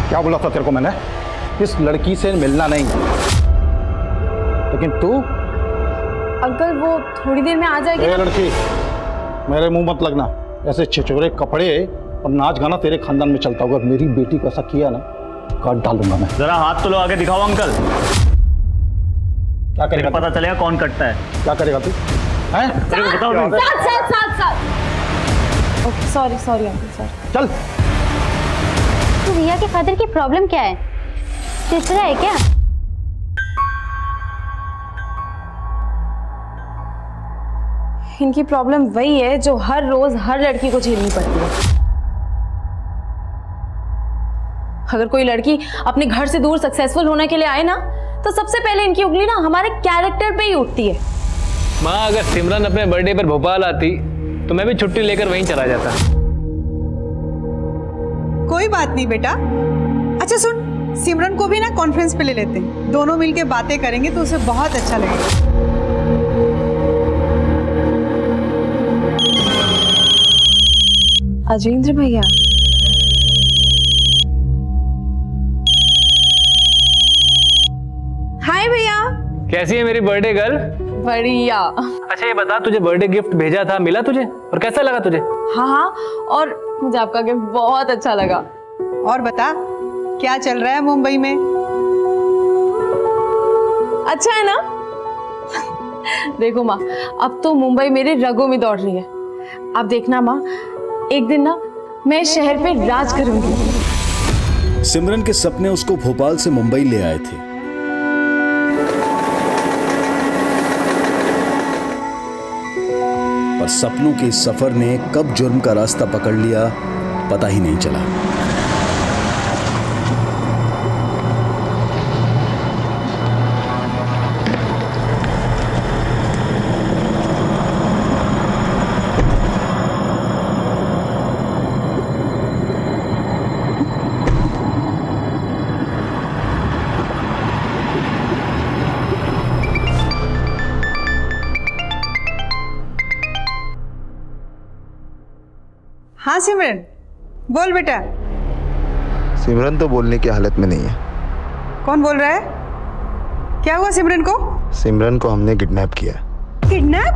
क्या बोला था तेरे को मैंने? इस लड़की से मिलना नहीं। लेकिन तू? अंकल वो थोड़ी देर में आ जाएगी। ए लड़की, मेरे मुंह मत लगना। ऐसे छिछोरे कपड़े और नाच गाना तेरे खानदान में चलता होगा। मेरी बेटी को ऐसा किया ना, काट डालूंगा मैं। जरा हाथ तो लो, आगे दिखाओ अंकल। क्या करेगा? पता चलेगा कौन कटता है। क्या करेगा तू? हैं? बताओ। Sorry uncle, sorry. चल। तो रिया के फादर की प्रॉब्लम क्या है? तीसरा है क्या? इनकी प्रॉब्लम वही है जो हर रोज हर लड़की को झेलनी पड़ती है। अगर कोई लड़की अपने घर से दूर सक्सेसफुल होने के लिए आए ना, तो सबसे पहले इनकी उंगली ना हमारे कैरेक्टर पे ही उठती है। माँ, अगर सिमरन अपने बर्थडे पर भोपाल आती तो मैं भी छुट्टी लेकर वहीं चला जाता। कोई बात नहीं बेटा। अच्छा सुन, सिमरन को भी ना कॉन्फ्रेंस पे ले लेते हैं, दोनों मिलके बातें करेंगे तो उसे बहुत अच्छा लगेगा। अजेंद्र भैया, हाय भैया। कैसी है मेरी बर्थडे गर्ल? बढ़िया। अच्छा ये बता, तुझे बर्थडे गिफ्ट भेजा था, मिला तुझे? और कैसा लगा तुझे? हाँ, और मुझे आपका गिफ्ट बहुत अच्छा लगा। और बता, क्या चल रहा है मुंबई में? अच्छा है ना? देखो माँ, अब तो मुंबई मेरे रगों में दौड़ रही है। आप देखना माँ, एक दिन ना मैं शहर पे राज करूंगी। सिमरन के सपने उसको भोपाल से मुंबई ले आए थे। पर सपनों के सफर ने कब जुर्म का रास्ता पकड़ लिया, पता ही नहीं चला। हाँ सिमरन, बोल बेटा। सिमरन तो बोलने की हालत में नहीं है। कौन बोल रहा है? क्या हुआ सिमरन को? सिमरन को हमने किडनैप किया। किडनैप?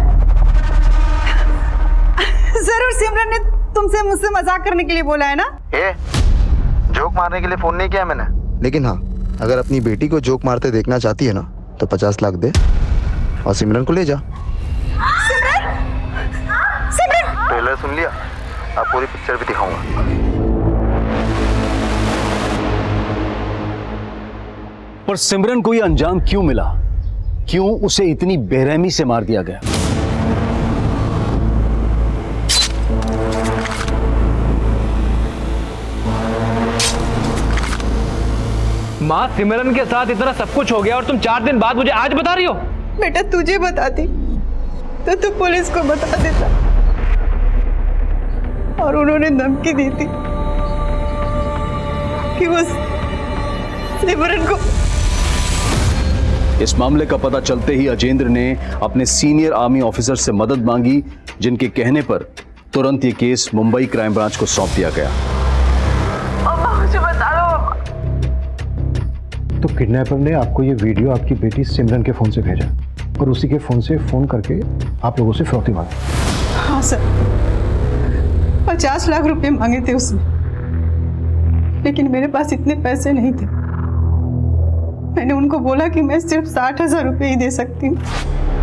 जरूर सिमरन ने तुमसे मुझसे मजाक करने के लिए बोला है ना? जोक मारने के लिए फोन नहीं किया मैंने। लेकिन हाँ, अगर अपनी बेटी को जोक मारते देखना चाहती है ना, तो 50 लाख दे और सिमरन को ले जा। सिमरन! सिमरन! ट्रेलर सुन लिया? आप पूरी पिक्चर भी दिखाऊंगा। पर सिमरन को यह अंजाम क्यों मिला? क्यों उसे इतनी बेरहमी से मार दिया गया? माँ, सिमरन के साथ इतना सब कुछ हो गया और तुम 4 दिन बाद मुझे आज बता रही हो? बेटा तुझे बताती तो तू पुलिस को बता देता, और उन्होंने धमकी दी थी कि वो सिमरन को। इस मामले का पता चलते ही अजेंद्र ने अपने सीनियर आर्मी ऑफिसर से मदद मांगी, जिनके कहने पर तुरंत ये केस मुंबई क्राइम ब्रांच को सौंप दिया गया। मुझे बता दो। तो किडनैपर ने आपको ये वीडियो आपकी बेटी सिमरन के फोन से भेजा और उसी के फोन से फोन करके आप लोगों से फिरौती मांगी? हाँ सर, 50 लाख रुपए मांगे थे उसने, लेकिन मेरे पास इतने पैसे नहीं थे। मैंने उनको बोला कि मैं सिर्फ 60,000 रुपये ही दे सकती हूँ।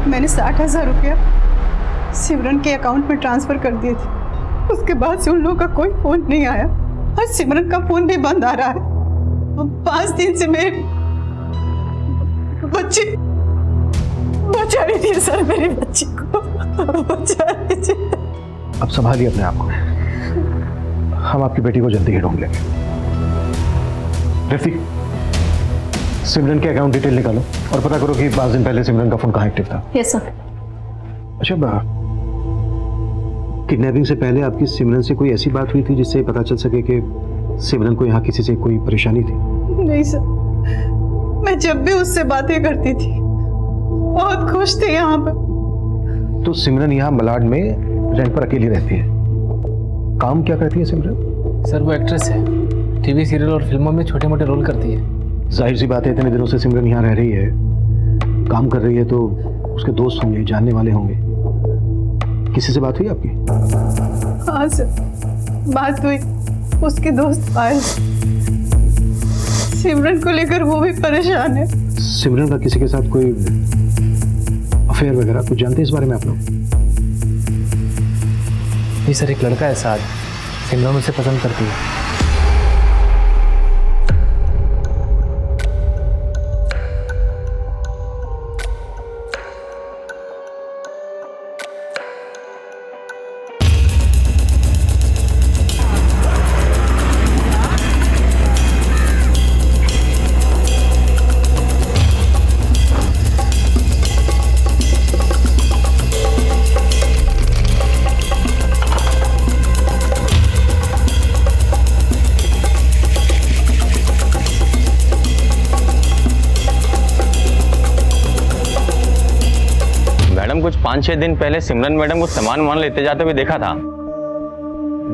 मैंने 60,000 रुपया सिमरन के अकाउंट में ट्रांसफर कर दिए थे। उसके बाद से उन लोगों का कोई फोन नहीं आया और सिमरन का फोन भी बंद आ रहा है। 5 दिन से मेरे बच्चे बचा रही थी सर, मेरी बच्ची को बचा रही थी। अब संभालिए अपने आप को, हम आपकी बेटी को जल्दी ही ढूंढ लेंगे। रफीक, सिमरन के अकाउंट डिटेल निकालो और पता करो कि 5 दिन पहले सिमरन का फोन कहाँ एक्टिव था। Yes sir. अच्छा, किडनैपिंग से पहले आपकी सिमरन से कोई ऐसी बात हुई थी जिससे पता चल सके कि सिमरन को यहाँ किसी से कोई परेशानी थी? नहीं सर, मैं जब भी उससे बातें करती थी बहुत खुश थे यहाँ पर। तो सिमरन यहाँ मलाड में रेंट पर अकेली रहती है। काम क्या करती है सिमरन? सर वो एक्ट्रेस है। टीवी सीरियल और फिल्मों में छोटे मोटे रोल करती है। जाहिर सी बात है, इतने दिनों से सिमरन यहाँ रह रही है, काम कर रही है, तो उसके दोस्त होंगे, जानने वाले होंगे। किसी से बात हुई आपकी? हाँ सर, बात हुई। उसके दोस्त पायल, सिमरन को लेकर वो भी परेशान है। सिमरन का किसी के साथ कोई अफेयर वगैरह कुछ जानते हैं इस बारे में आप लोग? ये सर एक लड़का है साद, सिमरन उसे पसंद करती है। मैडम कुछ 5-6 दिन पहले सिमरन मैडम को सामान वामान लेते जाते हुए देखा था।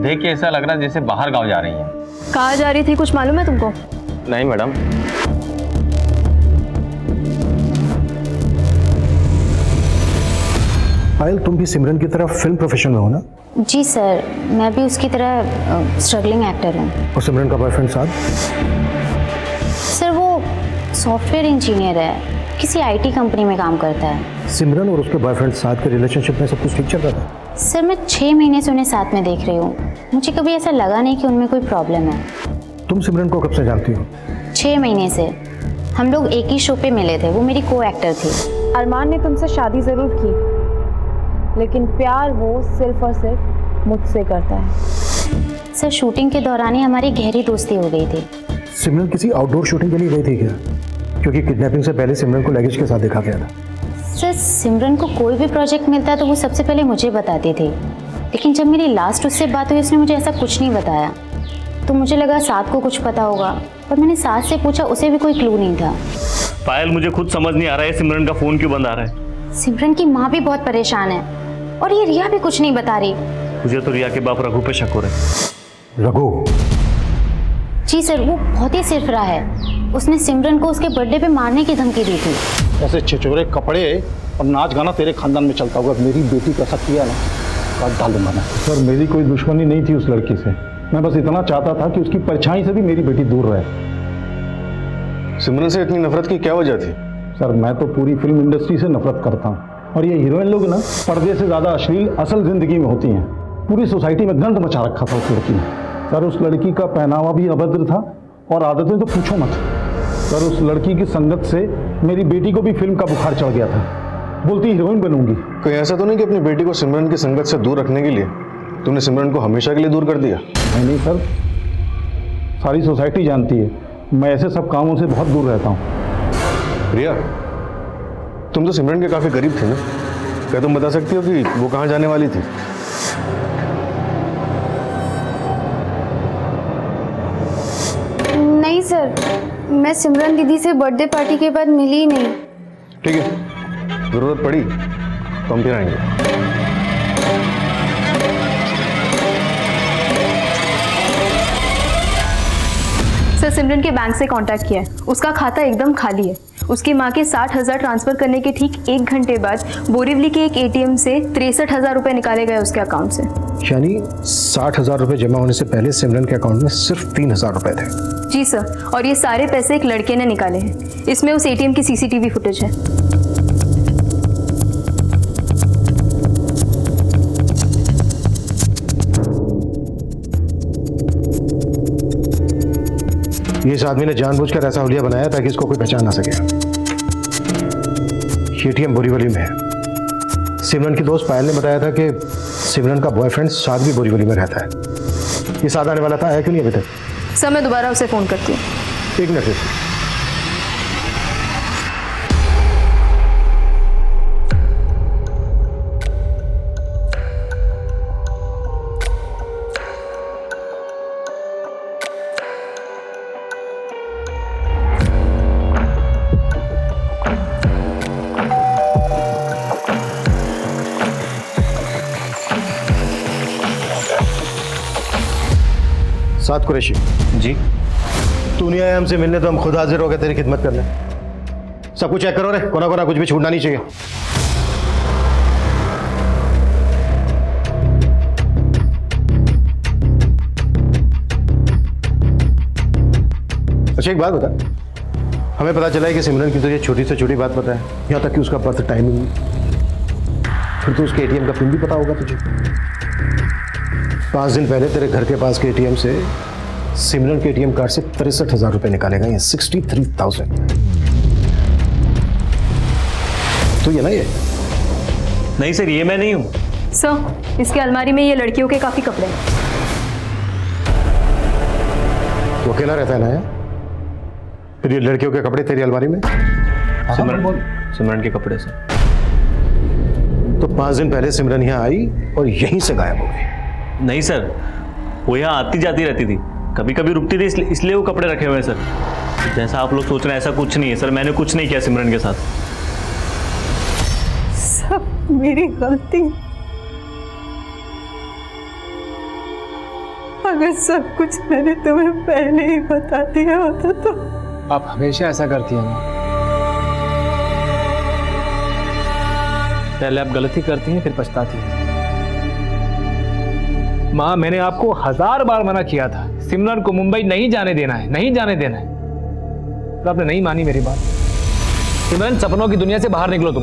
देख के ऐसा लग रहा जैसे बाहर गांव जा रही हैं। कहाँ जा रही थी, कुछ मालूम है तुमको? नहीं मैडम। पायल, तुम भी सिमरन की तरह फिल्म प्रोफेशन में हो ना? जी सर, मैं भी उसकी तरह स्ट्रगलिंग एक्टर हूँ। और सिमरन का बॉयफ्रेंड साथ? सर वो सॉफ्टवेयर इंजीनियर है, किसी आईटी कंपनी में काम करता है। सिमरन और उसके बॉयफ्रेंड साथ के रिलेशनशिप में सब कुछ ठीक चल रहा था? सर मैं 6 महीने से उन्हें साथ में देख रही हूँ, मुझे कभी ऐसा लगा नहीं कि उनमें कोई प्रॉब्लम है। तुम सिमरन को कब से जानती हो? 6 महीने से। हम लोग एक ही शो पे मिले थे, वो मेरी को एक्टर थी। अरमान ने तुमसे शादी जरूर की, लेकिन प्यार वो सिर्फ और सिर्फ मुझसे करता है। सर शूटिंग के दौरान ही हमारी गहरी दोस्ती हो गई थी। सिमरन किसी आउटडोर शूटिंग के लिए गई थी क्या? क्योंकि किडनैपिंग से पहले सिमरन को लगेज के साथ देखा गया था। सर सिमरन को कोई भी प्रोजेक्ट मिलता तो वो सबसे पहले मुझे बताती थी, लेकिन जब मेरी लास्ट उससे बात हुई उसने मुझे ऐसा कुछ नहीं बताया। तो मुझे लगा साथ को कुछ पता होगा, पर मैंने साथ से पूछा, उसे भी कोई क्लू नहीं था। पायल, मुझे खुद समझ नहीं आ रहा है सिमरन का फोन क्यों बंद आ रहा है। सिमरन की माँ भी बहुत परेशान है, और ये रिया भी कुछ नहीं बता रही। मुझे तो रिया के बाप रघु पे शक हो रहा है। रघु? जी सर, वो बहुत ही सिरफरा है। उसने सिमरन को उसके बर्थडे पे मारने की धमकी दी थी। ऐसे छिछोरे कपड़े और नाच गाना तेरे खानदान में चलता होगा, मेरी बेटी का ऐसा किया ना, काट डालूंगा मैं। सर मेरी कोई दुश्मनी नहीं थी उस लड़की से, मैं बस इतना चाहता था कि उसकी परछाई से भी मेरी बेटी दूर रहे। सिमरन से इतनी नफरत की क्या वजह थी? सर मैं तो पूरी फिल्म इंडस्ट्री से नफरत करता हूँ, और ये हीरोइन लोग ना पर्दे से ज़्यादा अश्लील असल जिंदगी में होती हैं। पूरी सोसाइटी में गंद मचा रखा था उस लड़की ने। सर उस लड़की का पहनावा भी अभद्र था, और आदतें तो पूछो मत। सर उस लड़की की संगत से मेरी बेटी को भी फिल्म का बुखार चढ़ गया था, बोलती हीरोइन बनूंगी। कोई ऐसा तो नहीं कि अपनी बेटी को सिमरन की संगत से दूर रखने के लिए तुमने सिमरन को हमेशा के लिए दूर कर दिया? नहीं सर, सारी सोसाइटी जानती है मैं ऐसे सब कामों से बहुत दूर रहता हूँ। रिया, तुम तो सिमरन के काफी करीब थे ना, क्या तुम बता सकती हो कि वो कहाँ जाने वाली थी? नहीं सर, मैं सिमरन दीदी से बर्थडे पार्टी के बाद मिली ही नहीं। ठीक है, जरूरत पड़ी तो हम फिर आएंगे। सर सिमरन के बैंक से कांटेक्ट किया है, उसका खाता एकदम खाली है। उसकी माँ के 60,000 ट्रांसफर करने के ठीक 1 घंटे बाद बोरीवली के एक एटीएम से 63,000 रुपए निकाले गए उसके अकाउंट से। यानी 60,000 रुपए जमा होने से पहले सिमरन के अकाउंट में सिर्फ 3,000 रुपए थे? जी सर, और ये सारे पैसे एक लड़के ने निकाले हैं। इसमें उस एटीएम की सीसीटीवी फुटेज है। ये इस आदमी ने जानबूझकर ऐसा हुलिया बनाया ताकि इसको कोई पहचान ना सके। एटीएम बोरीवली में है। सिमरन की दोस्त पायल ने बताया था कि सिमरन का बॉयफ्रेंड साद भी बोरीवली में रहता है। ये साद आने वाला था, आया क्यों नहीं अभी तक? सर मैं दोबारा उसे फोन करती हूँ। 1 मिनट। साथ कुरैशी, जी तू नहीं आया हमसे मिलने तो हम खुद हाजिर हो गए तेरी खिदमत करने। सब कुछ चेक करो रे, कोना कोना कुछ भी छूटना नहीं चाहिए। अच्छा एक बात बता, हमें पता चला है कि सिमरन की तुझे छोटी से छोटी बात पता है, यहाँ तक कि उसका बर्थ टाइमिंग, फिर तो उसके एटीएम का पिन भी पता होगा तुझे। 5 दिन पहले तेरे घर के पास के एटीएम से सिमरन के एटीएम कार्ड से 63,000 रुपए निकाले गए हैं, 63,000। तो ये ना ये नहीं सर, ये मैं नहीं हूँ। सर, इसके अलमारी में ये लड़कियों के काफी कपड़े हैं। वो अकेला रहता है ना, फिर ये लड़कियों के कपड़े तेरी अलमारी में? सिमरन के कपड़े सर। तो 5 दिन पहले सिमरन यहाँ आई और यहीं से गायब हो गई। नहीं सर, वो यहाँ आती जाती रहती थी, कभी कभी रुकती थी, इसलिए वो कपड़े रखे हुए हैं सर। जैसा आप लोग सोच रहे हैं ऐसा कुछ नहीं है सर, मैंने कुछ नहीं किया सिमरन के साथ। सब मेरी गलती। अगर सब कुछ मैंने तुम्हें पहले ही बता दिया होता तो। आप हमेशा ऐसा करती हैं ना, पहले आप गलती करती हैं फिर पछताती हैं। माँ, मैंने आपको 1000 बार मना किया था सिमरन को मुंबई नहीं जाने देना है, नहीं जाने देना है, तो आपने नहीं मानी मेरी बात। सिमरन, सपनों की दुनिया से बाहर निकलो तुम।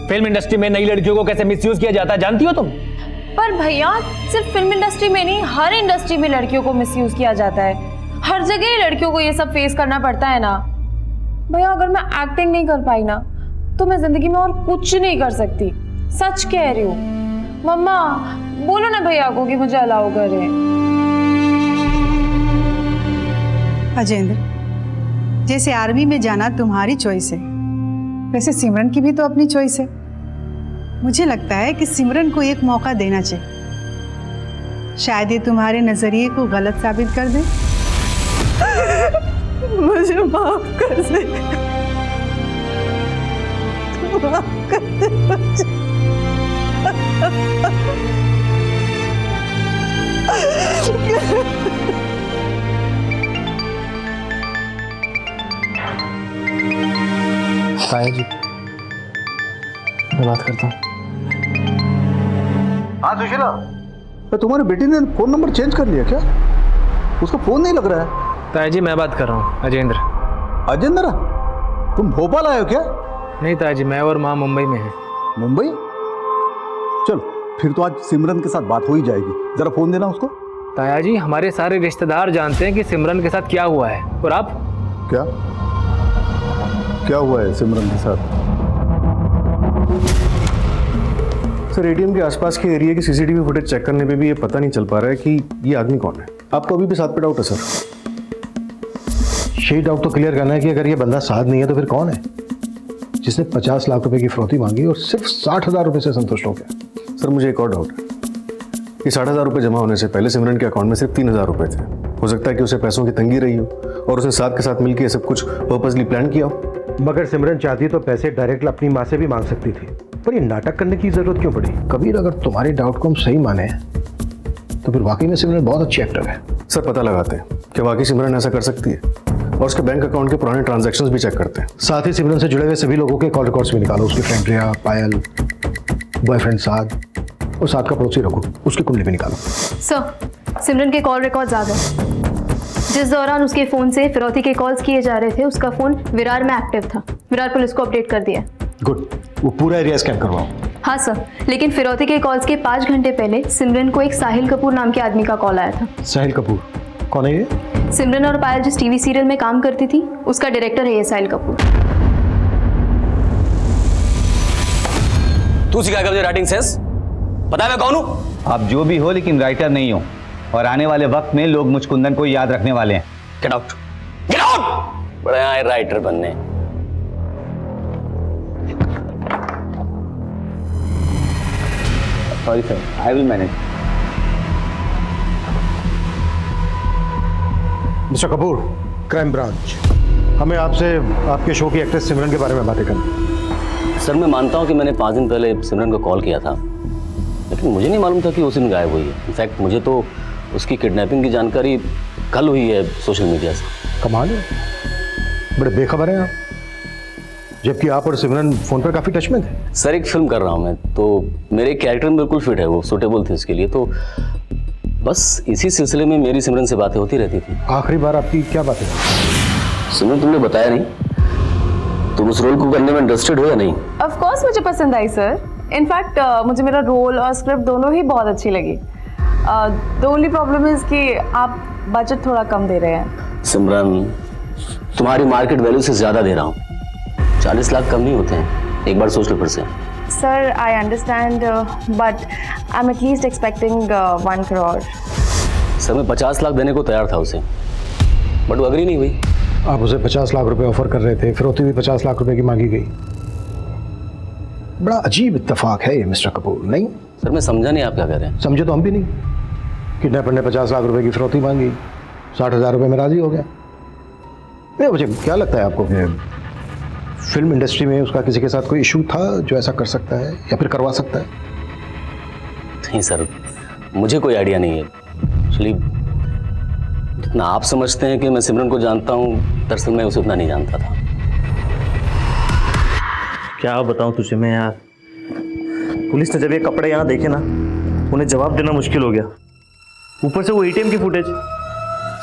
फिल्म इंडस्ट्री में नई लड़कियों को कैसे मिसयूज किया जाता है जानती हो तुम? पर भैया, सिर्फ फिल्म इंडस्ट्री में नहीं, हर इंडस्ट्री में लड़कियों को मिसयूज किया जाता है। हर जगह ही लड़कियों को ये सब फेस करना पड़ता है ना। भैया, अगर मैं एक्टिंग नहीं कर पाई ना तो मैं जिंदगी में और कुछ नहीं कर सकती। सच कह रही हूँ। मम्मा, बोलो ना भैया को कि मुझे अलाउ करें। अजेंद्र, जैसे आर्मी में जाना तुम्हारी चॉइस है, वैसे सिमरन की भी तो अपनी चॉइस है। मुझे लगता है कि सिमरन को एक मौका देना चाहिए, शायद ये तुम्हारे नजरिए को गलत साबित कर दे। मुझे माफ कर दे, माफ कर दे मुझे। ताया जी, मैं बात करता हूँ। हाँ सुशीला, तुम्हारी बेटी ने फोन नंबर चेंज कर लिया क्या? उसका फोन नहीं लग रहा है। ताया जी, मैं बात कर रहा हूँ, अजेंद्र। अजेंद्र, तुम भोपाल आए हो क्या? नहीं ताया जी, मैं और माँ मुंबई में हैं। मुंबई? चलो फिर तो आज सिमरन के साथ बात हो ही जाएगी, जरा फोन देना उसको। ताया जी, हमारे सारे रिश्तेदार जानते हैं कि सिमरन के साथ क्या हुआ है, और आप? क्या क्या हुआ है सिमरन के साथ? सर, एटीएम के आसपास के एरिया की सीसीटीवी फुटेज चेक करने पे भी ये पता नहीं चल पा रहा है कि ये आदमी कौन है। आपको अभी भी साथ पे डाउट है सर? यही डाउट तो क्लियर करना है कि अगर ये बंदा साथ नहीं है तो फिर कौन है, जिसने 50 लाख रुपए की फिरौती मांगी और सिर्फ 60,000 रुपए से संतुष्ट हो गया। सर, मुझे एक और डाउट है कि 60,000 रुपए जमा होने से पहले सिमरन के अकाउंट में सिर्फ 3,000 रुपए थे। हो सकता है कि उसे पैसों की तंगी रही हो और उसने साथ के साथ मिलकर सब कुछ पर्पसली प्लान किया हो। मगर सिमरन चाहती तो पैसे डायरेक्ट अपनी माँ से भी मांग सकती थी, पर ये नाटक करने की जरूरत क्यों पड़ी? कबीर, अगर तुम्हारी डाउट को हम सही माने तो फिर वाकई में सिमरन बहुत अच्छी एक्टर है। सर, पता लगाते हैं कि वाकई सिमरन ऐसा कर सकती है और उसके बैंक अकाउंट के पुराने ट्रांजैक्शंस भी चेक करते हैं। साथ ही सिमरन से जुड़े हुए सभी लोगों के कॉल रिकॉर्ड्स भी निकालो, उसकी फ्रेंड रिया, पायल, बॉयफ्रेंड साद और साथ का पड़ोसी रघु, उसकी कुंडली भी निकालो। सर, सिमरन के कॉल रिकॉर्ड्स आ गए। जिस दौरान उसके फ़ोन से फिरौती के कॉल्स किए जा रहे थे, उसका फ़ोन विरार में एक्टिव था। विरार पुलिस को अपडेट कर दिया। गुड, वो पूरा एरिया स्कैन करवाओ। हाँ सर, लेकिन फिरौती के कॉल्स के 5 घंटे पहले सिमरन को एक साहिल कपूर नाम के आदमी का कॉल आया था। साहिल कपूर कौन है ये? सिमरन और पायल जिस टीवी सीरियल में काम करती थी, उसका डायरेक्टर है ये साहिल कपूर। तू सिखाएगा मुझे राइटिंग सेंस? पता है मैं कौन हूँ? आप जो भी हो, लेकिन राइटर नहीं हो, और आने वाले वक्त में लोग मुझ कुंदन को याद रखने वाले हैं। Get out, get out! बड़े आए राइटर बनने। Sorry sir, I will manage. Mister Kapoor, crime branch, हमें आपसे आपके शो की एक्ट्रेस सिमरन के बारे में बातें करनी। सर, मैं मानता हूँ कि मैंने 5 दिन पहले सिमरन को कॉल किया था, लेकिन मुझे नहीं मालूम था कि उस दिन गायब हुई है। इनफैक्ट मुझे तो उसकी किडनैपिंग की जानकारी कल हुई है सोशल मीडिया से। कमाल है, बड़े बेखबर हैं आप, जबकि आप और सिमरन फोन पर काफी टच में थे। सर एक फिल्म कर रहा हूँ मैं, तो मेरे कैरेक्टर में बिल्कुल फिट है, वो सूटेबल थी उसके लिए, तो बस इसी सिलसिले में मेरी सिमरन से बातें होती रहती थी। आखिरी बार आपकी क्या बात है? सिमरन तुमने बताया नहीं, तुम उस रोल को करने में इंटरेस्टेड हो या नहीं? ऑफ कोर्स मुझे पसंद आई सर। इनफैक्ट मुझे मेरा रोल और स्क्रिप्ट दोनों ही बहुत अच्छी लगी। द ओनली प्रॉब्लम इज कि आप बजट थोड़ा कम दे रहे हैं। सिमरन तुम्हारी मार्केट वैल्यू से ज्यादा दे रहा हूँ, 40 लाख कम नहीं होते हैं, एक बार सोच लो फिर से। Sir I understand but I am at least expecting 1 crore. Sir मैं 50 लाख देने को तैयार था उसे, बट वो अग्री नहीं हुई। आप उसे 50 लाख रुपए ऑफर कर रहे थे, फिरौती भी 50 लाख रुपए की मांगी गई। बड़ा अजीब इत्तेफाक है ये मिस्टर कपूर, नहीं? सर मैं समझा नहीं आप क्या कह रहे हैं। समझे तो हम भी नहीं। किडनैपर ने 50 लाख रुपए की फिरौती मांगी, 60,000 रुपए में राजी हो गया। नहीं, मुझे क्या लगता है आपको कि फिल्म इंडस्ट्री में उसका किसी के साथ कोई इशू था जो ऐसा कर सकता है या फिर करवा सकता है? नहीं सर, मुझे कोई आइडिया नहीं है एक्चुअली। जितना आप समझते हैं कि मैं सिमरन को जानता हूँ, दरअसल मैं उसे उतना नहीं जानता था। क्या बताऊं तुझे मैं यार, पुलिस ने जब ये कपड़े यहाँ देखे ना, उन्हें जवाब देना मुश्किल हो गया। ऊपर से वो एटीएम की फुटेज,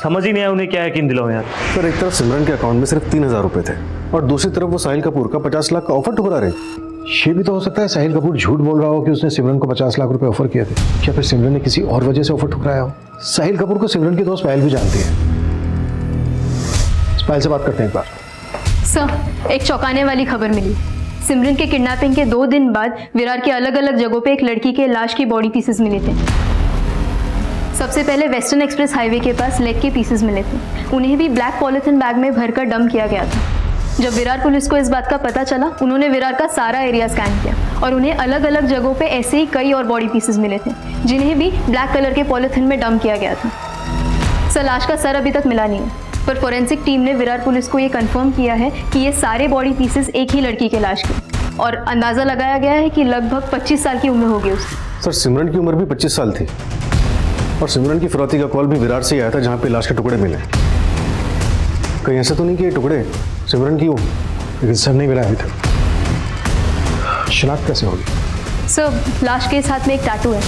समझ ही नहीं आया उन्हें क्या यकीन दिलाऊं यार। सर एक तरफ सिमरन के अकाउंट में सिर्फ 3,000 रुपए थे और दूसरी तरफ वो साहिल कपूर का 50 लाख का ऑफर ठुकरा रहे। ये भी तो हो सकता है साहिल कपूर झूठ बोल रहा हो कि उसने सिमरन को 50 लाख रुपए ऑफर किए थे। क्या फिर सिमरन ने किसी और वजह से ऑफर ठुकराया हो? साहिल कपूर को सिमरन की दोस्त पायल भी जानती है। पायल से बात करते हैं एक बार। सर एक चौंकाने वाली खबर मिली। सिमरन के किडनैपिंग के 2 दिन बाद विरार के अलग अलग जगहों पे एक लड़की के लाश की बॉडी पीसेस मिले थे। सबसे पहले वेस्टर्न एक्सप्रेस हाईवे के पास लेग के पीसेस मिले थे, उन्हें भी ब्लैक पॉलिथीन बैग में भरकर डंप किया गया था। जब विरार पुलिस को इस बात का पता चला, उन्होंने विरार का सारा एरिया स्कैन किया और उन्हें अलग अलग जगहों पे ऐसे ही कई और बॉडी पीसेस मिले थे, जिन्हें भी ब्लैक कलर के पॉलिथीन में डंप किया गया था। सर लाश का सर अभी तक मिला नहीं है, पर फोरेंसिक टीम ने विरार पुलिस को ये कंफर्म किया है कि ये सारे बॉडी पीसेस एक ही लड़की के लाश के, और अंदाजा लगाया गया है कि लगभग 25 साल की उम्र होगी उसकी। सर सिमरन की उम्र भी 25 साल थी और सिमरन की फिरौती का कॉल भी विरार से ही आया था, जहाँ पे लाश के टुकड़े मिले। कहीं ऐसा तो नहीं कि ये टुकड़े सिमरन की हो, लेकिन सर नहीं मिला अभी तक। शिनाख्त कैसे होगी? सर लाश के इस हाथ में एक टैटू है।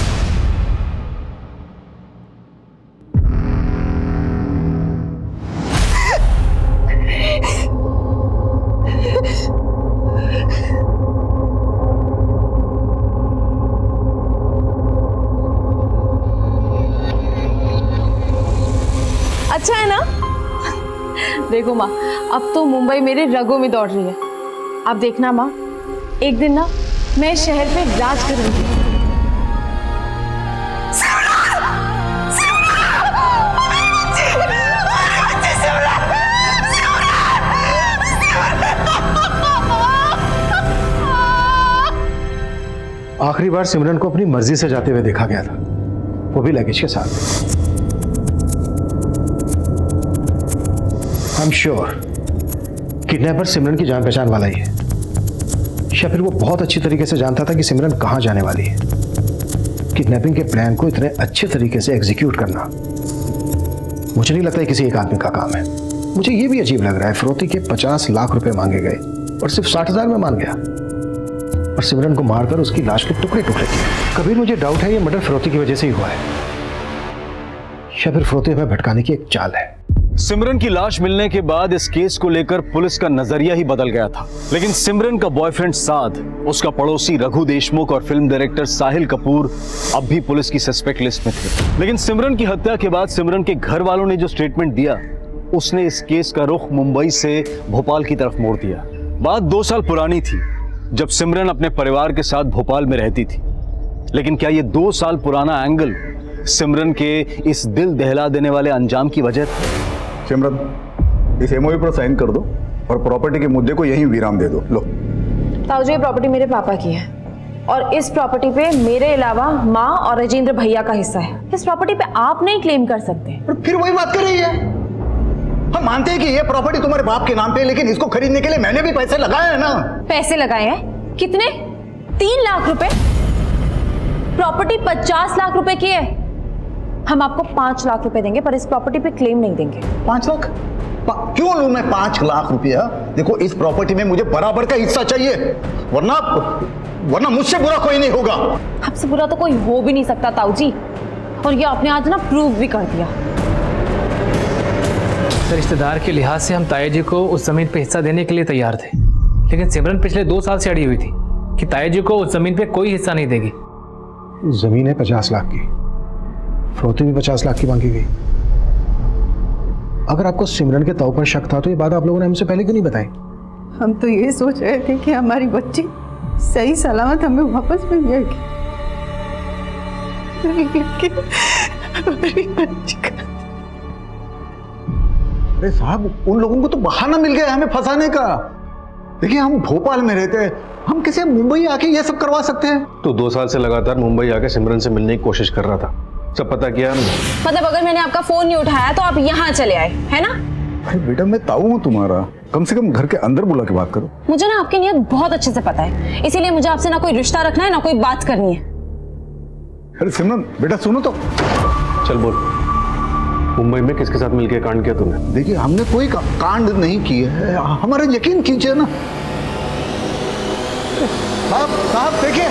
अच्छा है ना? देखो माँ, अब तो मुंबई मेरे रगों में दौड़ रही है। अब देखना माँ, एक दिन ना मैं शहर पे राज करूंगी। आखिरी बार सिमरन को अपनी मर्जी से जाते हुए देखा गया था, वो भी लगेज के साथ। आई एम श्योर किडनैपर सिमरन की जान पहचान वाला ही है, या फिर वो बहुत अच्छी तरीके से जानता था कि सिमरन कहां जाने वाली है। किडनैपिंग के प्लान को इतने अच्छे तरीके से एग्जीक्यूट करना मुझे नहीं लगता है किसी एक आदमी का काम है। मुझे ये भी अजीब लग रहा है, फिरौती के 50 लाख रुपए मांगे गए और सिर्फ 60,000 में मान गया, और सिमरन को मारकर उसकी लाश के टुकड़े टुकड़े किए। कबीर मुझे डाउट है ये मर्डर फिरौती की वजह से ही हुआ है, या फिर फिरौती हमें भटकाने की एक चाल है। सिमरन की लाश मिलने के बाद इस केस को लेकर पुलिस का नजरिया ही बदल गया था, लेकिन सिमरन का बॉयफ्रेंड साद, उसका पड़ोसी रघु देशमुख और फिल्म डायरेक्टर साहिल कपूर अब भी पुलिस की सस्पेक्ट लिस्ट में थे। लेकिन सिमरन की हत्या के बाद सिमरन के घर वालों ने जो स्टेटमेंट दिया, उसने इस केस का रुख मुंबई से भोपाल की तरफ मोड़ दिया। बात 2 साल पुरानी थी, जब सिमरन अपने परिवार के साथ भोपाल में रहती थी। लेकिन क्या ये 2 साल पुराना एंगल सिमरन के इस दिल दहला देने वाले अंजाम की वजह था? सिमरन, इस एमओयू पर साइन कर दो और प्रॉपर्टी के मुद्दे को यहीं विराम दे दो। लो ताऊ जी, ये प्रॉपर्टी मेरे पापा की है और इस प्रॉपर्टी पे मेरे अलावा माँ और राजेंद्र भैया का हिस्सा है। इस प्रॉपर्टी पे आप नहीं क्लेम कर सकते। फिर वही बात कर रही है। हम मानते हैं कि ये प्रॉपर्टी तुम्हारे बाप के नाम पे है, लेकिन इसको खरीदने के लिए मैंने भी पैसे लगाए हैं ना। पैसे लगाए हैं? कितने? 3 लाख रुपए? प्रॉपर्टी 50 लाख रुपए की है। हम आपको 5 लाख रुपए देंगे, पर इस प्रॉपर्टी पे क्लेम नहीं देंगे। 5 लाख? क्यों लूं मैं 5 लाख रुपया? देखो, इस प्रॉपर्टी में मुझे बराबर का हिस्सा चाहिए, वरना मुझसे बुरा कोई नहीं होगा। आपसे बुरा तो कोई हो भी नहीं सकता ताऊ जी, और ये आपने आज ना प्रूव भी कर दिया। रिश्तेदार के लिहाज से हम ताया जी को उस जमीन पे हिस्सा देने के लिए तैयार थे, लेकिन सिमरन पिछले 2 साल से अड़ी हुई थी कि ताया जी को उस जमीन पे कोई हिस्सा नहीं देगी। जमीन है 50 लाख की, फिरौती भी 50 लाख की मांगी गई। अगर आपको सिमरन के तौर पर शक था तो ये बात आप लोगों ने हमसे पहले क्यों नहीं बताई? हम तो ये सोच रहे थे कि हमारी बच्ची सही सलामत हमें वापस मिल जाएगी, लेकिन हमारी बच्ची का... अरे साहब, उन लोगों को तो बहाना मिल गया हमें फंसाने का। देखिए, हम भोपाल में रहते हैं, हम किसी मुंबई आके ये सब करवा सकते हैं? तो 2 साल से लगातार मुंबई आके सिमरन से मिलने की कोशिश कर रहा था, सब पता किया हमने। मतलब अगर मैंने आपका फोन नहीं उठाया तो आप यहाँ चले आए, है ना? भाई बेटा, मैं ताऊ हूँ तुम्हारा, कम से कम घर के अंदर बुला के बात करो। मुझे ना आपकी नीयत बहुत अच्छे से पता है, इसीलिए मुझे आपसे ना कोई रिश्ता रखना है ना कोई बात करनी है। अरे सिमरन बेटा, सुनो तो। चल बोल, मुंबई में किसके साथ मिलकर कांड किया तूने? देखिए, हमने कोई कांड नहीं किया है, हमारा यकीन कीजिए ना। साहब देखिए,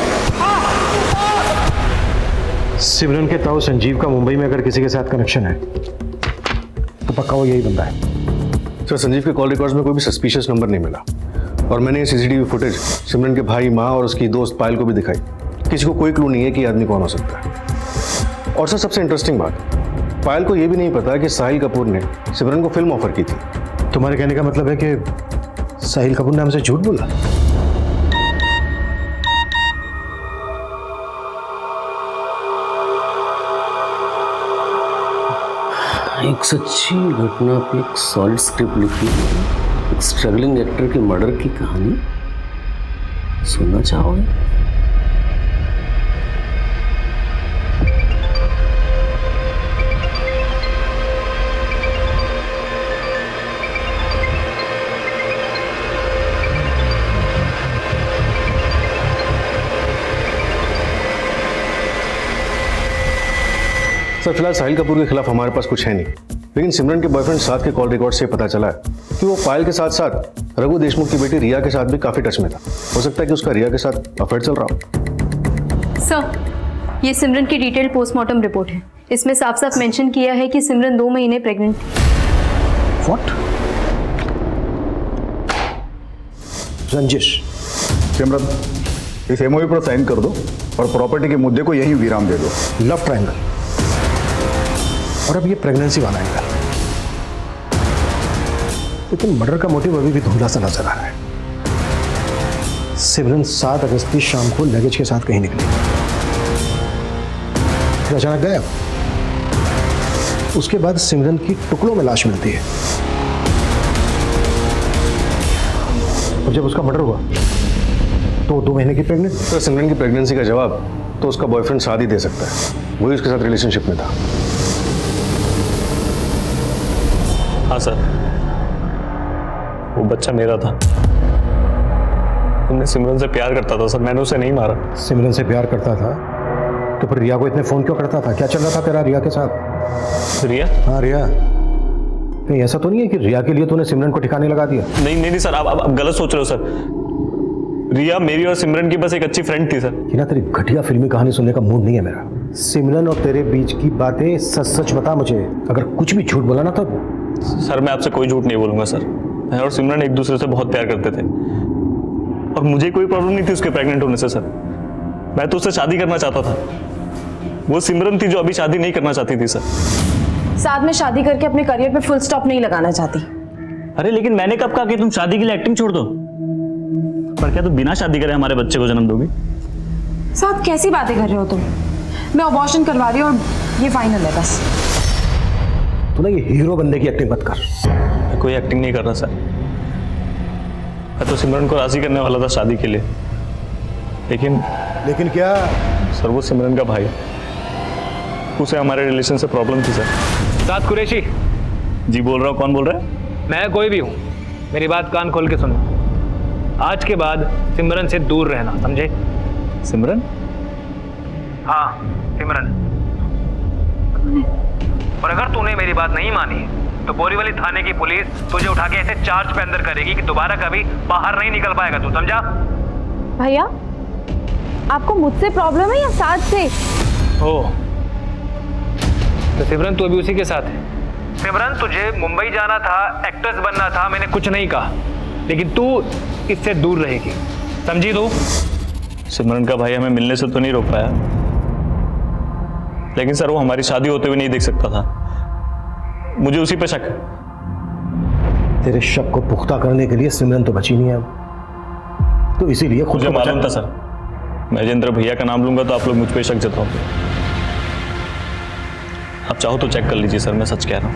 सिमरन के ताऊ संजीव का मुंबई में अगर किसी के साथ कनेक्शन है तो पक्का वो यही बंदा है। सर, संजीव के कॉल रिकॉर्ड्स में कोई भी सस्पिशियस नंबर नहीं मिला, और मैंने ये सीसीटीवी फुटेज सिमरन के भाई, माँ और उसकी दोस्त पायल को भी दिखाई। किसी को कोई क्लू नहीं है कि आदमी कौन हो सकता है। और सर, सबसे इंटरेस्टिंग बात, पायल को यह भी नहीं पता कि साहिल कपूर ने सिमरन को फिल्म ऑफर की थी। तुम्हारे कहने का मतलब है कि साहिल कपूर ने हमसे झूठ बोला? एक सच्ची घटना पे एक सॉलिड स्क्रिप्ट लिखी है, एक स्ट्रगलिंग एक्टर के मर्डर की कहानी। सुनना चाहोगे? सर, फिलहाल साहिल कपूर के खिलाफ हमारे पास कुछ है नहीं, लेकिन सिमरन के बॉयफ्रेंड साथ के कॉल रिकॉर्ड से पता चला है कि वो पायल के साथ साथ रघु देशमुख की बेटी रिया के साथ भी काफी टच में था। हो सकता है कि उसका रिया के साथ अफेयर चल रहा हो। सर, ये सिमरन की डिटेल पोस्टमार्टम रिपोर्ट है, इसमें साफ साफ मेंशन किया है कि सिमरन 2 महीने प्रेग्नेंट थी। व्हाट? रंजिश, सिमरन, इस एमओयू पर साइन कर दो और प्रॉपर्टी के मुद्दे को यहीं विराम दे दो। लव ट्रायंगल, और अब ये प्रेगनेंसी वाला एंगल। लेकिन मर्डर का मोटिव अभी भी धुंधला सा नजर आ रहा है। सिमरन 7 अगस्त की शाम को लगेज के साथ कहीं निकली, फिर अचानक गायब। उसके बाद सिमरन की टुकड़ों में लाश मिलती है, और जब उसका मर्डर हुआ तो 2 महीने की प्रेग्नेंट। सर, सिमरन की प्रेगनेंसी का जवाब तो उसका बॉयफ्रेंड साथ ही दे सकता है, वही उसके साथ रिलेशनशिप में था। हाँ सर, वो बच्चा मेरा था। मैं सिमरन से प्यार करता था सर, मैंने उसे नहीं मारा। सिमरन से प्यार करता था तो फिर रिया को इतने फोन क्यों करता था? क्या चल रहा था तेरा रिया के साथ? रिया? हाँ, रिया। कहीं ऐसा तो नहीं है कि रिया के लिए तूने सिमरन को ठिकाने लगा दिया? नहीं सर, आप गलत सोच रहे हो सर। रिया मेरी और सिमरन की बस एक अच्छी फ्रेंड थी सर। कि ना, तेरी घटिया फिल्मी कहानी सुनने का मूड नहीं है मेरा। सिमरन और तेरे बीच की बातें सच सच बता मुझे, अगर कुछ भी झूठ बोला ना तो। सर, मैं आपसे कोई झूठ नहीं बोलूंगा सर। मैं और सिमरन एक दूसरे से बहुत प्यार करते थे, और मुझे कोई प्रॉब्लम नहीं थी उसके प्रेग्नेंट होने से सर। मैं तो उससे शादी करना चाहता था, वो सिमरन थी जो अभी शादी नहीं करना चाहती थी सर। साथ में शादी करके अपने करियर पे फुल स्टॉप नहीं लगाना चाहती। अरे लेकिन मैंने कब कहा कि तुम शादी के लिए एक्टिंग छोड़ दो? पर क्या तुम बिना शादी करे हमारे बच्चे को जन्म दोगी? साथ कैसी बातें कर रहे हो तुम? मैं अबॉर्शन करवा रही हूँ और ये फाइनल है बस। तू ना ये हीरो बनने की एक्टिंग मत कर। मैं कोई एक्टिंग नहीं कर रहा सर, मैं तो सिमरन को राजी करने वाला था शादी के लिए, लेकिन क्या? सर, वो सिमरन का भाई, उसे हमारे रिलेशन से प्रॉब्लम थी सर। साथ कुरैशी जी बोल रहा हूँ। कौन बोल रहा है? मैं कोई भी हूँ, मेरी बात कान खोल के सुनो। आज के बाद सिमरन से दूर रहना, समझे? सिमरन? हाँ, सिमरन। और अगर तूने मेरी बात नहीं मानी तो बोरीवली थाने की पुलिस तुझे उठा के ऐसे चार्ज पे अंदर करेगी कि दोबारा कभी बाहर नहीं निकल पाएगा तू, समझा? भैया आपको मुझसे प्रॉब्लम है या साथ से? ओ तो सिमरन तू अभी उसी के साथ है। सिमरन तुझे मुंबई जाना था, एक्ट्रेस बनना था, मैंने कुछ नहीं कहा, लेकिन तू इससे दूर रहेगी, समझी तू? सिमरन का भाई हमें मिलने से तो नहीं रोक पाया, लेकिन सर वो हमारी शादी होते हुए नहीं देख सकता था। मुझे उसी पे शक है। तेरे शक को पुख्ता करने के लिए सिमरन तो बची नहीं है अब, तो इसीलिए खुद मुझे को मालूम था सर, मैं जिंद्र भैया का नाम लूंगा तो आप लोग मुझ पे शक जताओगे। आप चाहो तो चेक कर लीजिए सर, मैं सच कह रहा हूं।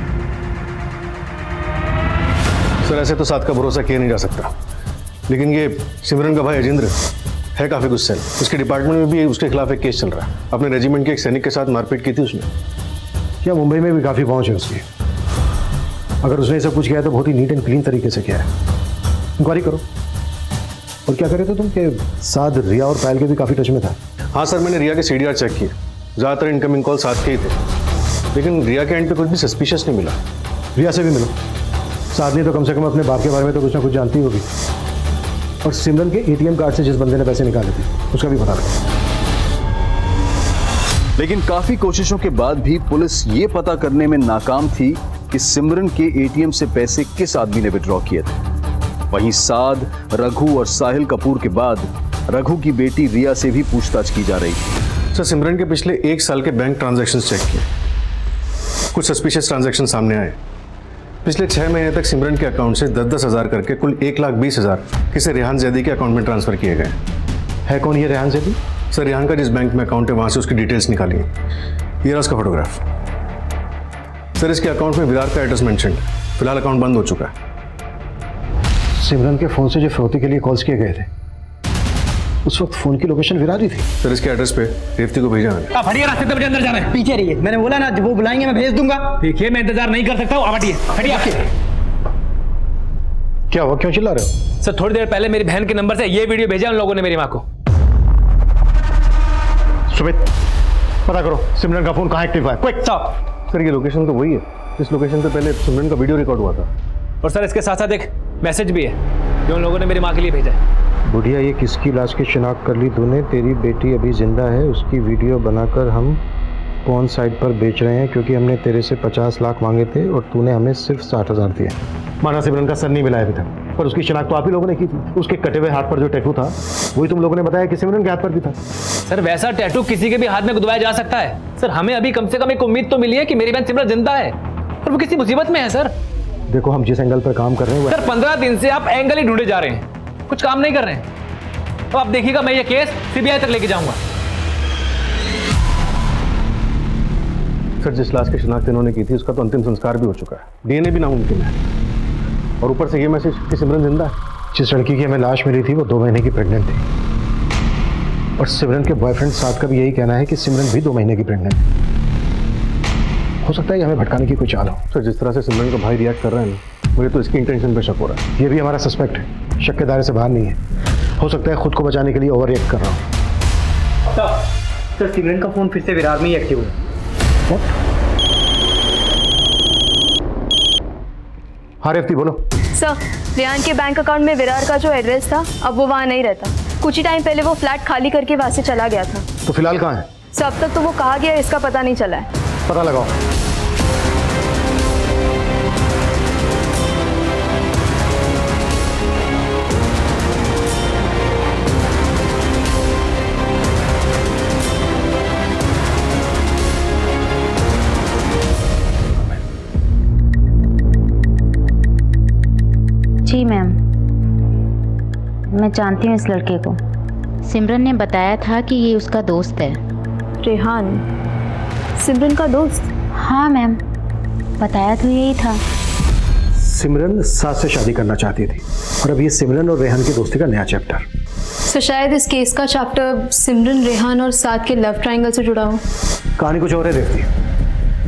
सर ऐसे तो साथ का भरोसा किया नहीं जा सकता, लेकिन ये सिमरन का भाई अजिंद्र है काफी गुस्से। उसके डिपार्टमेंट में भी उसके खिलाफ एक केस चल रहा है। अपने रेजिमेंट के एक सैनिक के साथ मारपीट की थी उसने। क्या मुंबई में भी काफी पहुंच है उसकी। अगर उसने सब कुछ किया है तो बहुत ही नीट एंड क्लीन तरीके से किया है। इंक्वायरी करो। और क्या करे थे तुम के साथ रिया और पायल के भी काफी टच में था? हाँ सर, मैंने रिया के CDR चेक किए, ज्यादातर इनकमिंग कॉल साथ के ही थे, लेकिन रिया के एंड पे कुछ भी सस्पिशियस नहीं मिला। रिया से भी मिलो, साथ नहीं तो कम से कम अपने बाप के बारे में तो कुछ ना कुछ जानती होगी। और सिमरन के ATM कार्ड से जिस बंदे ने पैसे निकाले थे उसका भी पता लगा। लेकिन काफी कोशिशों के बाद भी पुलिस ये पता करने में नाकाम थी कि सिमरन के ATM से पैसे किस आदमी ने विड्रॉ किए थे। वहीं साद, रघु और साहिल कपूर के बाद रघु की बेटी रिया से भी पूछताछ की जा रही थी। सर सिमरन के पिछले 1 साल के बैंक ट्रांजैक्शंस चेक किए, कुछ सस्पिशियस ट्रांजैक्शन सामने आए। पिछले 6 महीने तक सिमरन के अकाउंट से 10-10 हज़ार करके कुल 1,20,000 किसी रेहान जैदी के अकाउंट में ट्रांसफर किए गए। है कौन ये रेहान जैदी? सर रेहान का जिस बैंक में अकाउंट है वहां से उसकी डिटेल्स निकाली। ये रहा उसका फोटोग्राफ। सर इसके अकाउंट में विरार का एड्रेस मेंशन है। फिलहाल अकाउंट बंद हो चुका है। सिमरन के फोन से जो फिरौती के लिए कॉल्स किए गए थे उस वक्त फोन की लोकेशन विरार ही थी। सर इसके एड्रेस पे रेवती को भेजा मैंने। आप हटिए, रास्ते पे मुझे अंदर जाना है। पीछे रहिए, मैंने बोला ना वो बुलाएंगे मैं भेज दूंगा। देखिए मैं इंतजार नहीं कर सकता हूँ, आप हटिए हटिए। क्या हुआ, क्यों चिल्ला रहे हो? सर थोड़ी देर पहले मेरी बहन के नंबर से ये वीडियो भेजा उन लोगों ने मेरी माँ को। सुमित पता करो सिमरन का फोन कहाँ एक्टिव है, क्विक। सर ये लोकेशन तो वही है, इस लोकेशन से पहले सिमरन का वीडियो रिकॉर्ड हुआ था। और सर इसके साथ साथ एक मैसेज भी है जो उन लोगों ने मेरी माँ के लिए भेजा है। बुढ़िया ये किसकी लाश की शिनाख्त कर ली तूने? तेरी बेटी अभी जिंदा है, उसकी वीडियो बनाकर हम कौन साइट पर बेच रहे हैं, क्योंकि हमने तेरे से 50 लाख मांगे थे और तूने हमें सिर्फ 60,000 दिए। माना सिमरन का सर नहीं मिला अभी तक, पर उसकी शिनाख्त तो आप ही लोगों ने की थी। उसके कटे हुए हाथ पर जो टैटू था वही तुम लोगों ने बताया कि सिमरन के हाथ पर भी था। सर वैसा टैटू किसी के भी हाथ में गुदवाया जा सकता है। सर हमें अभी कम से कम एक उम्मीद तो मिली है कि मेरी बहन सिमरन जिंदा है और वो किसी मुसीबत में है। सर देखो हम जिस एंगल पर काम कर रहे हैं सर 15 दिन से आप एंगल ही ढूंढे जा रहे हैं, कुछ काम नहीं कर रहे हैं। तो आप देखिएगा मैं ये केस CBI तक लेके जाऊंगा। सर जिस लाश की शिनाख्त इन्होंने की थी उसका तो अंतिम संस्कार भी हो चुका है, DNA भी नामुमकिन है, और ऊपर से ये मैसेज कि सिमरन जिंदा है। जिस लड़की की हमें लाश मिली थी वो 2 महीने की प्रेग्नेंट थी, और सिमरन के बॉयफ्रेंड साथ का भी यही कहना है कि सिमरन भी 2 महीने की प्रेग्नेंट है। हो सकता है कि हमें भटकाने की कोई चाल हो। सर जिस तरह से सिमरन का भाई रिएक्ट कर रहा है ना, मुझे तो इसकी इंटेंशन पे शक हो रहा है। ये भी हमारा सस्पेक्ट है, शक के दायरे से बाहर नहीं है। हो सकता है खुद को बचाने के लिए ओवर रिएक्ट कर रहा हूँ। सर सिमरन का फोन फिर से विरार में ही एक्टिव है। हाँ रेवती बोलो। सर रेहान के बैंक अकाउंट में विरार का जो एड्रेस था अब वो वहाँ नहीं रहता। कुछ ही टाइम पहले वो फ्लैट खाली करके वहाँ से चला गया था। तो फिलहाल कहाँ है? सर अब तक तो वो कहाँ गया इसका पता नहीं चला है। पता लगाओ। जी मैम, मैं जानती हूँ इस लड़के को। सिमरन ने बताया था कि ये उसका दोस्त है। रेहान सिमरन का दोस्त? हाँ मैम, बताया तो यही था। सिमरन साथ से शादी करना चाहती थी और अब ये सिमरन और रेहान की दोस्ती का नया चैप्टर। सो शायद इस केस का चैप्टर सिमरन, रेहान और साद के लव ट्रायंगल से जुड़ा हो। कहानी कुछ और है रेवती।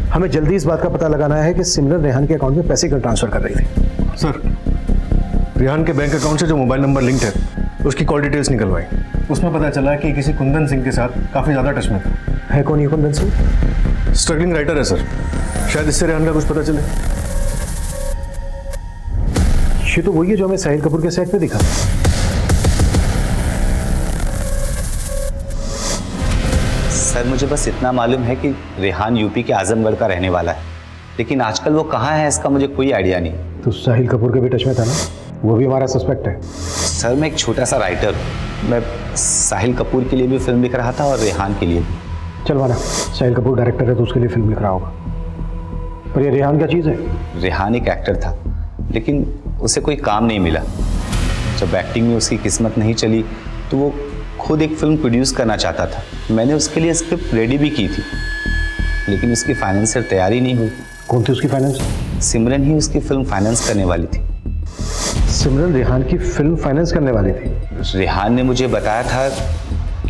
हमें जल्दी इस बात का पता लगाना है कि सिमरन रेहान के अकाउंट में पैसे क्यों ट्रांसफर कर रही थी। सर रेहान के बैंक अकाउंट से जो मोबाइल नंबर लिंक्ड है उसकी कॉल डिटेल्स निकलवाई। उसमें पता चला कि किसी कुंदन सिंह के साथ काफ़ी ज़्यादा टच में था। है कौन ये कुंदन सिंह? स्ट्रगलिंग राइटर है सर, शायद इससे रेहान का कुछ पता चले। ये तो वही है जो हमें साहिल कपूर के सेट पे दिखा। सर मुझे बस इतना मालूम है कि रेहान यूपी के आजमगढ़ का रहने वाला है, लेकिन आजकल वो कहाँ है इसका मुझे कोई आइडिया नहीं। तो साहिल कपूर के भी टच में था ना, वो भी हमारा सस्पेक्ट है। सर मैं एक छोटा सा राइटर हूँ, मैं साहिल कपूर के लिए भी फिल्म लिख रहा था और रेहान के लिए भी। चल माना, साहिल कपूर डायरेक्टर है तो उसके लिए फिल्म लिख रहा होगा, पर ये रेहान क्या चीज़ है? रेहान एक एक्टर था, लेकिन उसे कोई काम नहीं मिला। जब एक्टिंग में उसकी किस्मत नहीं चली तो वो खुद एक फिल्म प्रोड्यूस करना चाहता था। मैंने उसके लिए स्क्रिप्ट रेडी भी की थी, लेकिन उसकी फाइनेंसर तैयारी नहीं हुई। कौन थी उसकी फाइनेंस? सिमरन ही उसकी फिल्म फाइनेंस करने वाली थी। सिमरन रेहान की फिल्म फाइनेंस करने वाली थी? रेहान ने मुझे बताया था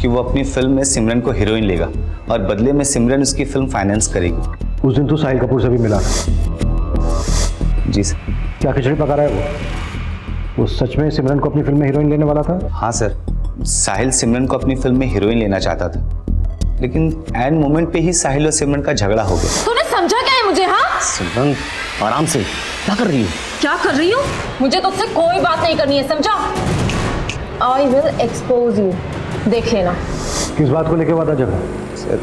कि वो अपनी फिल्म में सिमरन को हीरोइन लेगा और बदले में सिमरन उसकी फिल्म फाइनेंस करेगी। उस दिन तो साहिल कपूर से भी मिला था। जी सर। क्या खिचड़ी पका रहा है वो सच में सिमरन को अपनी फिल्म में हीरोइन लेने वाला था? हाँ सर, साहिल सिमरन को अपनी फिल्म में हीरोइन लेना चाहता था, लेकिन एंड मोमेंट पे ही साहिल और सिमरन का झगड़ा हो गया। तूने समझा क्या है मुझे? हाँ सिमरन आराम से, क्या कर रही हो? क्या कर रही हूँ? मुझे तुझसे कोई बात नहीं करनी है, समझा? आई विल एक्सपोज यू, देख लेना। किस बात को लेकर वादा झगड़ा? सर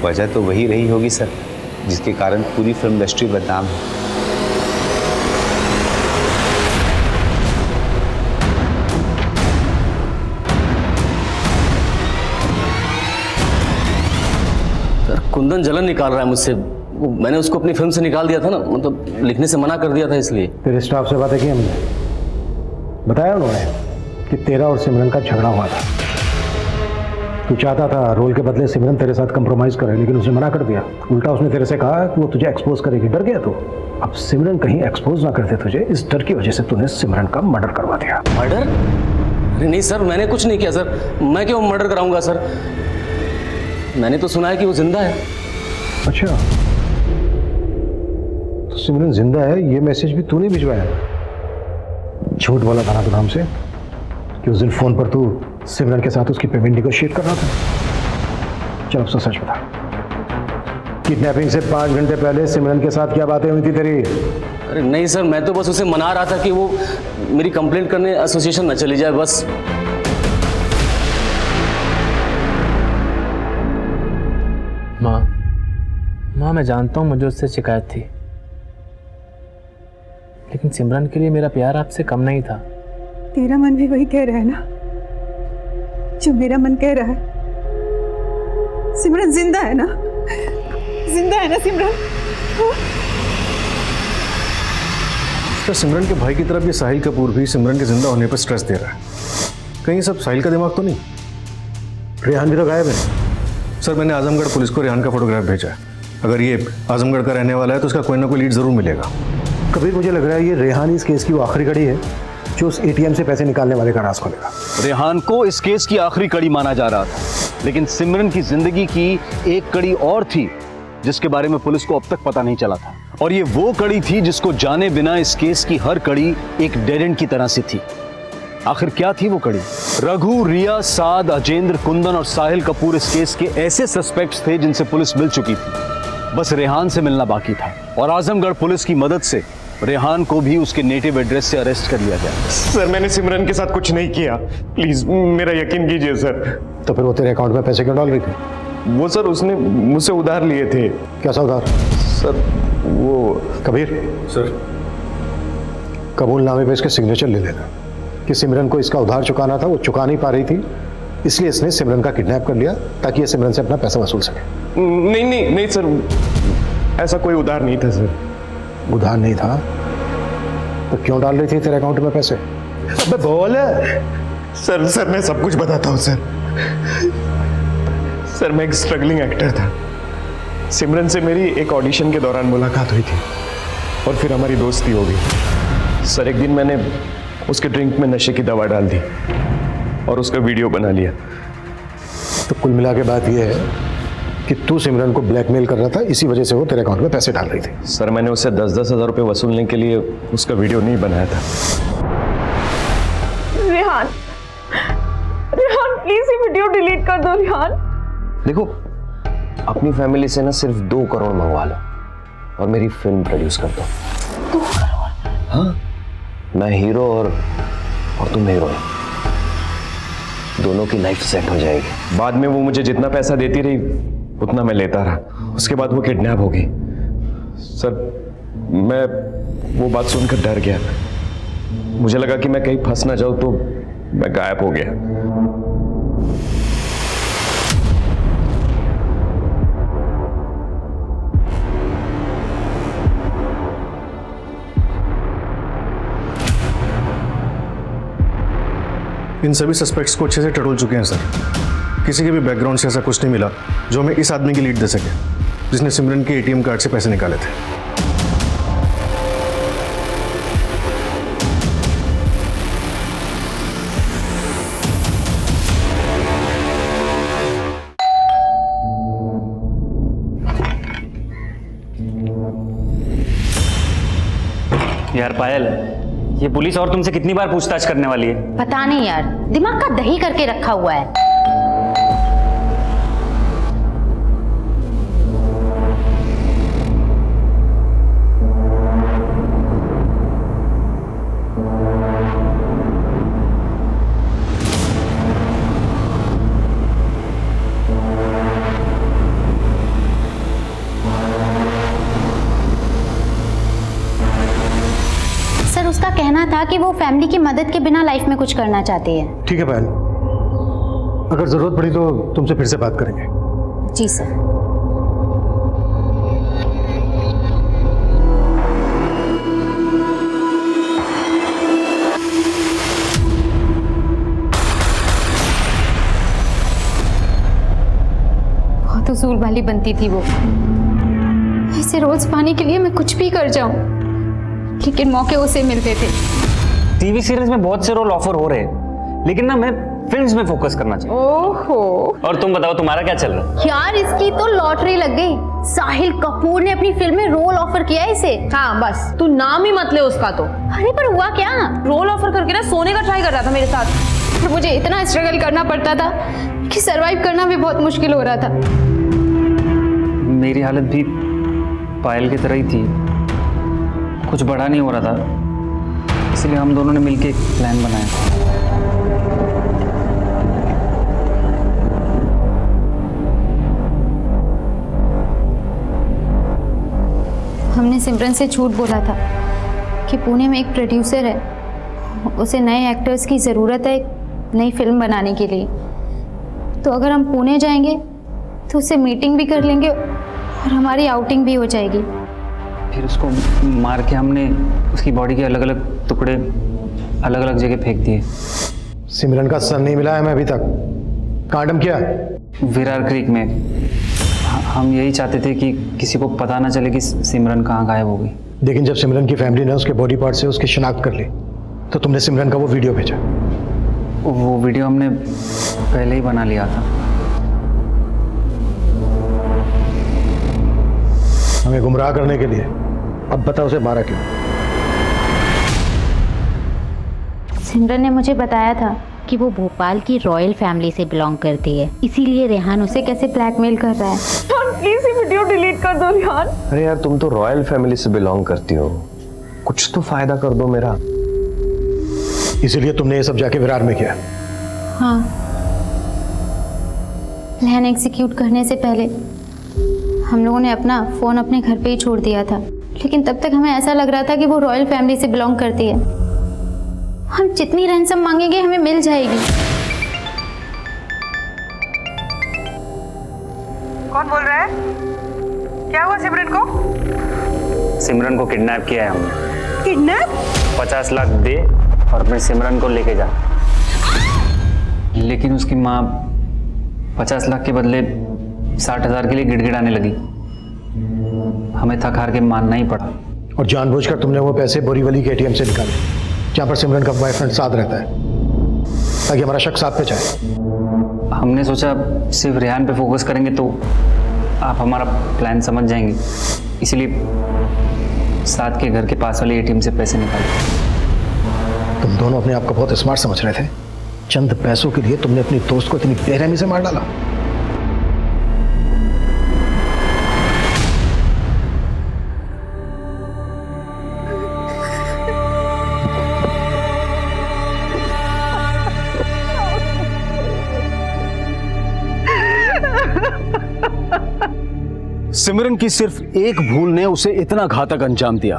वजह तो वही रही होगी सर, जिसके कारण पूरी फिल्म इंडस्ट्री बदनाम है। कुंदन जलन निकाल रहा है मुझसे। मैंने उसको अपनी फिल्म से निकाल दिया था ना, मतलब लिखने से मना कर दिया था इसलिए। तेरे स्टाफ से बातें की हमने, बताया उन्होंने कि तेरा और सिमरन का झगड़ा हुआ था। तू चाहता था रोल के बदले सिमरन तेरे साथ कंप्रोमाइज करे, लेकिन उसने मना कर दिया। उल्टा उसने तेरे से कहा कि वो तुझे एक्सपोज करेगी। डर गया तू। अब सिमरन कहीं एक्सपोज ना करते तुझे, इस डर की वजह से तूने सिमरन का मर्डर करवा दिया। मर्डर? अरे नहीं सर, मैंने कुछ नहीं किया सर। मैं क्यों मर्डर कराऊंगा सर? मैंने तो सुना है कि वो जिंदा है। अच्छा, तो सिमरन जिंदा है, ये मैसेज भी तूने भिजवाया? झूठ बोला था ना तू हमसे कि उस दिन फोन पर तू सिमरन के साथ उसकी पेमेंट निगोशिएट कर रहा था। चल अब तो सच बता, किडनैपिंग से 5 घंटे पहले सिमरन के साथ क्या बातें हुई थी तेरी? अरे नहीं सर, मैं तो बस उसे मना रहा था कि वो मेरी कंप्लेंट करने एसोसिएशन न चली जाए, बस। माँ मैं जानता हूँ मुझे उससे शिकायत थी, लेकिन सिमरन के लिए मेरा प्यार आपसे कम नहीं था। तेरा मन भी वही कह रहा है ना जो मेरा मन कह रहा है। सिमरन जिंदा है ना? जिंदा है ना सिमरन? तो सिमरन के भाई की तरफ ये साहिल कपूर भी सिमरन के जिंदा होने पर स्ट्रेस दे रहा है। कहीं सब साहिल का दिमाग तो नहीं? रेहान भी तो गायब है। सर मैंने आजमगढ़ पुलिस को रेहान का फोटोग्राफ भेजा है। अगर ये आजमगढ़ का रहने वाला है तो उसका कोई ना कोई लीड जरूर मिलेगा। कबीर, मुझे लग रहा है ये रेहान इस केस की वो आखिरी कड़ी है जो उस एटीएम से पैसे निकालने वाले का राज खोलेगा। रेहान को इस केस की आखिरी कड़ी माना जा रहा था, लेकिन सिमरन की जिंदगी की एक कड़ी और थी जिसके बारे में पुलिस को अब तक पता नहीं चला था, और ये वो कड़ी थी जिसको जाने बिना इस केस की हर कड़ी एक डेड एंड की तरह से थी। आखिर क्या थी वो कड़ी? रघु, रिया, साद, अजेंद्र, कुंदन और साहिल कपूर इस केस के ऐसे सस्पेक्ट्स थे जिनसे पुलिस मिल चुकी थी। बस रेहान से मिलना बाकी था, और आजमगढ़ पुलिस की मदद से रेहान को भी उसके नेटिव एड्रेस से अरेस्ट कर लिया गया। सर मैंने सिमरन के साथ कुछ नहीं किया, प्लीज मेरा यकीन कीजिए सर। तो फिर वो तेरे अकाउंट में पैसे क्यों डाल रही थी? वो सर उसने मुझसे उधार लिए थे। कैसा उधार? सर वो कबीर सर, कबूलनामे पे इसके सिग्नेचर ले लेना कि सिमरन को इसका उधार चुकाना था, वो चुका नहीं पा रही थी, इसलिए इसने सिमरन का किडनैप कर लिया ताकि ये सिमरन से अपना पैसा वसूल सके। नहीं नहीं नहीं सर, ऐसा कोई उधार नहीं था सर। उधार नहीं था तो क्यों डाल रही थी तेरे अकाउंट में पैसे? अबे बोल। सर मैं सब कुछ बताता हूँ सर। सर मैं एक स्ट्रगलिंग एक्टर था। सिमरन से मेरी एक ऑडिशन के दौरान मुलाकात हुई थी और फिर हमारी दोस्ती हो गई। सर एक दिन मैंने उसके ड्रिंक में नशे की दवा डाल दी और उसका वीडियो बना लिया। तो कुल मिला के बात यह है कि तू सिमरन को ब्लैकमेल कर रहा था, इसी वजह से वो तेरे अकाउंट में पैसे डाल रही थी। सर मैंने उससे 10-10 हज़ार रुपये वसूलने के लिए उसका वीडियो नहीं बनाया था। रेहान, रेहान प्लीज ये वीडियो डिलीट कर दो। रेहान देखो अपनी फैमिली से ना सिर्फ 2 करोड़ मंगवा लो और मेरी फिल्म प्रोड्यूस कर दो। 2 करोड़? हाँ, मैं हीरो और तुम हीरोइन, दोनों की लाइफ सेट हो जाएगी। बाद में वो मुझे जितना पैसा देती रही उतना मैं लेता रहा। उसके बाद वो किडनैप हो गई। सर, मैं वो बात सुनकर डर गया। मुझे लगा कि मैं कहीं फंस ना जाऊं, तो मैं गायब हो गया। इन सभी सस्पेक्ट्स को अच्छे से टटोल चुके हैं सर। किसी के भी बैकग्राउंड से ऐसा कुछ नहीं मिला जो हमें इस आदमी की लीड दे सके, जिसने सिमरन के एटीएम कार्ड से पैसे निकाले थे। यार पायल, ये पुलिस और तुमसे कितनी बार पूछताछ करने वाली है? पता नहीं यार, दिमाग का दही करके रखा हुआ है। उसका कहना था कि वो फैमिली की मदद के बिना लाइफ में कुछ करना चाहती है। ठीक है पायल, अगर जरूरत पड़ी तो तुमसे फिर से बात करेंगे। जी सर। बहुत उसूल वाली बनती थी वो। ऐसे रोज पाने के लिए मैं कुछ भी कर जाऊं, लेकिन मौके उसे मिलते थे। टीवी सीरीज में बहुत से रोल ऑफर हो रहे हैं, लेकिन ना मैं फिल्म्स में फोकस करना चाहता हूँ। ओहो। और तुम बताओ, तुम्हारा क्या चल रहा है? यार, इसकी तो लॉटरी लग गई। साहिल कपूर ने अपनी फिल्म में रोल ऑफर किया है इसे। हाँ बस, तू नाम ही मत ले उसका तो। अरे पर हुआ क्या? रोल ऑफर करके ना सोने का ट्राई कर रहा था मेरे साथ। और मुझे इतना स्ट्रगल करना पड़ता था कि सरवाइव करना भी बहुत मुश्किल हो रहा था। मेरी हालत भी पायल की तरह ही थी, कुछ बड़ा नहीं हो रहा था, इसलिए हम दोनों ने मिलकर एक प्लान बनाया। हमने सिमरन से झूठ बोला था कि पुणे में एक प्रोड्यूसर है, उसे नए एक्टर्स की ज़रूरत है एक नई फिल्म बनाने के लिए। तो अगर हम पुणे जाएंगे तो उससे मीटिंग भी कर लेंगे और हमारी आउटिंग भी हो जाएगी। फिर उसको मार के हमने उसकी बॉडी के अलग अलग टुकड़े अलग अलग जगह फेंक दिए। सिमरन का सर नहीं मिला है मैं अभी तक। कांडम क्या? विरार क्रीक में। हम यही चाहते थे कि किसी को पता ना चले कि सिमरन कहाँ गायब हो गई। लेकिन जब सिमरन की फैमिली ने उसके बॉडी पार्ट से उसकी शिनाख्त कर ली तो तुमने सिमरन का वो वीडियो भेजा। वो वीडियो हमने पहले ही बना लिया था। हमें गुमराह करने के लिए। अब बता, उसे मारा क्यों? सिमरन ने मुझे बताया था कि वो भोपाल की रॉयल फैमिली से बिलोंग करती है, इसीलिए रेहान उसे कैसे ब्लैकमेल कर रहा है। प्लीज ये वीडियो डिलीट कर दो रेहान। अरे यार, तुम तो रॉयल फैमिली से बिलोंग करती हो, कुछ तो फायदा कर दो मेरा। इसीलिए तुमने ये सब जाके विरार में किया? हाँ, प्लान एग्जीक्यूट करने से पहले हम लोगों ने अपना फ़ोन अपने घर पे ही छोड़ दिया था, लेकिन तब तक हमें ऐसा लग रहा था कि वो रॉयल फैमिली से बिलोंग करती है। हम जितनी रैंसम मांगेंगे हमें मिल जाएगी। कौन बोल रहा है? क्या हुआ सिमरन को? सिमरन को किडनैप किया है हमने। किडनैप? 50 लाख दे और अपने सिमरन को लेके जा। लेकिन उसकी माँ 50 लाख के बदले 60,000 के लिए गिड़गिड़ाने लगी। हमें थक हार के मानना ही पड़ा। और जानबूझकर तुमने वो पैसे बोरीवली के एटीएम से निकाले, जहाँ पर सिमरन का बॉयफ्रेंड साथ रहता है, ताकि हमारा शक साथ पे जाए। हमने सोचा सिर्फ रेहान पे फोकस करेंगे तो आप हमारा प्लान समझ जाएंगे, इसलिए साथ के घर के पास वाले एटीएम से पैसे निकाले। तुम दोनों अपने आप को बहुत स्मार्ट समझ रहे थे। चंद पैसों के लिए तुमने अपनी दोस्त को इतनी बेरहमी से मार डाला। सिमरन की सिर्फ एक भूल ने उसे इतना घातक अंजाम दिया।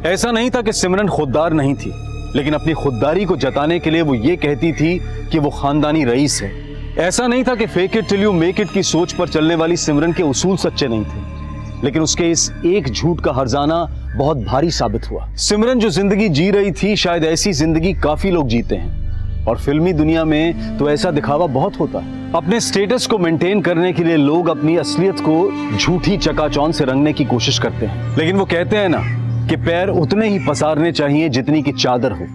ऐसा नहीं था कि सिमरन खुददार नहीं थी, लेकिन अपनी खुददारी को जताने के लिए वो ये कहती थी कि वो खानदानी रईस है। ऐसा नहीं था कि fake it till you make it की सोच पर चलने वाली सिमरन के उसूल सच्चे नहीं थे, लेकिन उसके इस एक झूठ का हर्जाना बहुत भारी साबित हुआ। सिमरन जो जिंदगी जी रही थी, शायद ऐसी जिंदगी काफी लोग जीते हैं, और फिल्मी दुनिया में तो ऐसा दिखावा बहुत होता है। अपने स्टेटस को मेंटेन करने के लिए लोग अपनी असलियत को झूठी चकाचौंध से रंगने की कोशिश करते हैं, लेकिन वो कहते हैं ना कि पैर उतने ही पसारने चाहिए जितनी की चादर हो।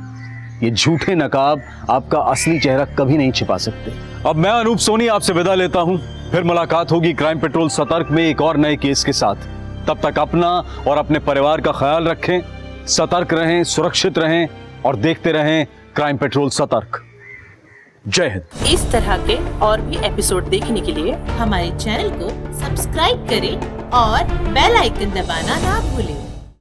ये झूठे नकाब आपका असली चेहरा कभी नहीं छिपा सकते। अब मैं अनूप सोनी आपसे विदा लेता हूं, फिर मुलाकात होगी क्राइम पेट्रोल सतर्क में एक और नए केस के साथ। तब तक अपना और अपने परिवार का ख्याल रखें, सतर्क रहें, सुरक्षित रहें और देखते रहें क्राइम पेट्रोल सतर्क। जय हिंद। इस तरह के और भी एपिसोड देखने के लिए हमारे चैनल को सब्सक्राइब करें और बेल आइकन दबाना ना भूलें।